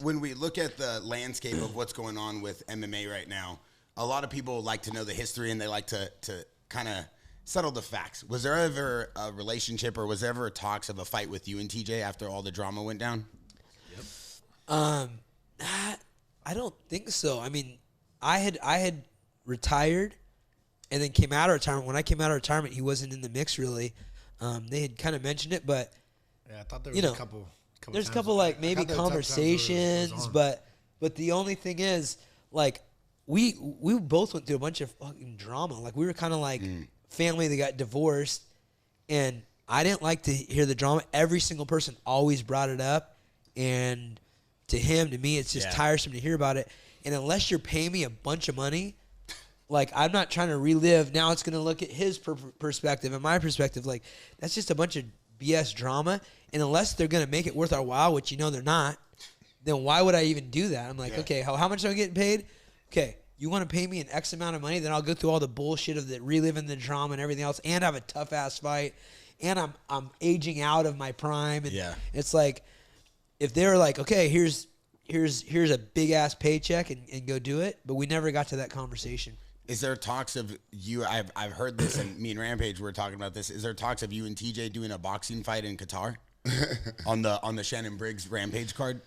when we look at the landscape of what's going on with MMA right now, a lot of people like to know the history and they like to kind of settle the facts. Was there ever a relationship or was there ever talks of a fight with you and TJ after all the drama went down? Yep. I don't think so. I mean, I had retired and then came out of retirement. When I came out of retirement, he wasn't in the mix really. They had kind of mentioned it, but yeah, I thought there was a couple. There's a couple like maybe conversations, but the only thing is like we both went through a bunch of fucking drama. Like we were kind of like family that got divorced, and I didn't like to hear the drama. Every single person always brought it up, and to him, to me, it's just tiresome to hear about it. And unless you're paying me a bunch of money, like I'm not trying to relive. Now it's going to look at his perspective and my perspective. Like that's just a bunch of BS drama. And unless they're going to make it worth our while, which you know they're not, then why would I even do that? I'm like, okay, how much am I getting paid? Okay, you want to pay me an X amount of money, then I'll go through all the bullshit of the reliving the drama and everything else, and have a tough ass fight, and I'm aging out of my prime. And it's like, if they were like, okay, here's a big ass paycheck and go do it, but we never got to that conversation. Is there talks of you? I've heard this, and me and Rampage were talking about this. Is there talks of you and TJ doing a boxing fight in Qatar on the Shannon Briggs Rampage card?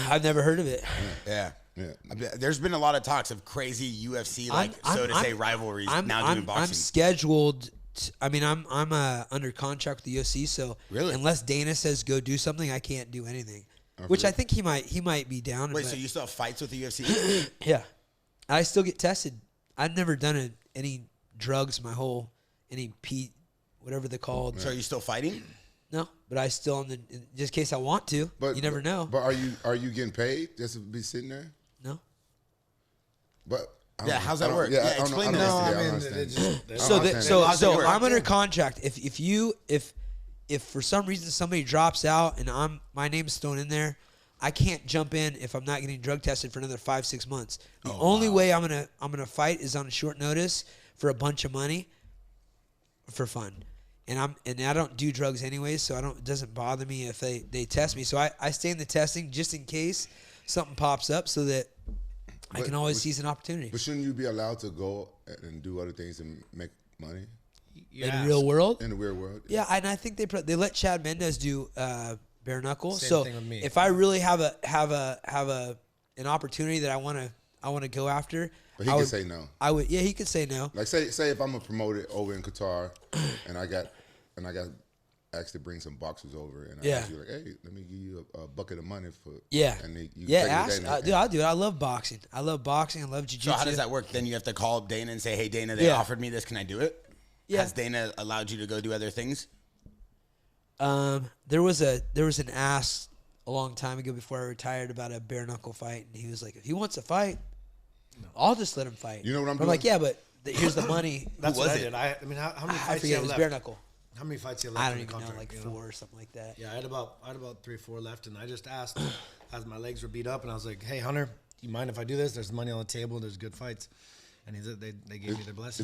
I've never heard of it. Yeah. There's been a lot of talks of crazy UFC say rivalries doing boxing. I'm scheduled. I'm under contract with the UFC, so unless Dana says go do something, I can't do anything. Which I think he might be down. Wait, so you still have fights with the UFC? Yeah, I still get tested. I've never done any drugs whatever they're called. So are you still fighting? No, but I still just in case I want to. But you never know. But are you getting paid just to be sitting there? No. But how's that work? Yeah, explain this. So I'm under contract. If for some reason somebody drops out and my name's thrown in there, I can't jump in if I'm not getting drug tested for another 5-6 months. The only way I'm gonna fight is on a short notice for a bunch of money, for fun, and I don't do drugs anyways, so it doesn't bother me if they test me. So I stay in the testing just in case something pops up, so that I can always seize an opportunity. But shouldn't you be allowed to go and do other things and make money? In the real world? In the real world. Yeah, and I think they let Chad Mendez do bare knuckle. Same thing with me. If I really have an opportunity that I want to go after, but he can say no. I would. Yeah, he could say no. Like say if I'm a promoter over in Qatar, and I got asked to bring some boxers over, and I asked you like, hey, let me give you a bucket of money for dude, I'll do it. I love boxing. I love jiu-jitsu. So how does that work? Then you have to call Dana and say, hey Dana, they offered me this. Can I do it? Yeah. Has Dana allowed you to go do other things? There was an ask a long time ago before I retired about a bare knuckle fight, and he was like, if he wants to fight, I'll just let him fight. You know what I'm doing? I'm like, yeah, but here's the money. That's what I did. I mean, how many fights you have left? Bare knuckle. How many fights you left? I don't even know, like 4 or something like that. Yeah, I had about 3 or 4 left, and I just asked as my legs were beat up, and I was like, hey Hunter, do you mind if I do this? There's money on the table. There's good fights, and they gave me their blessing.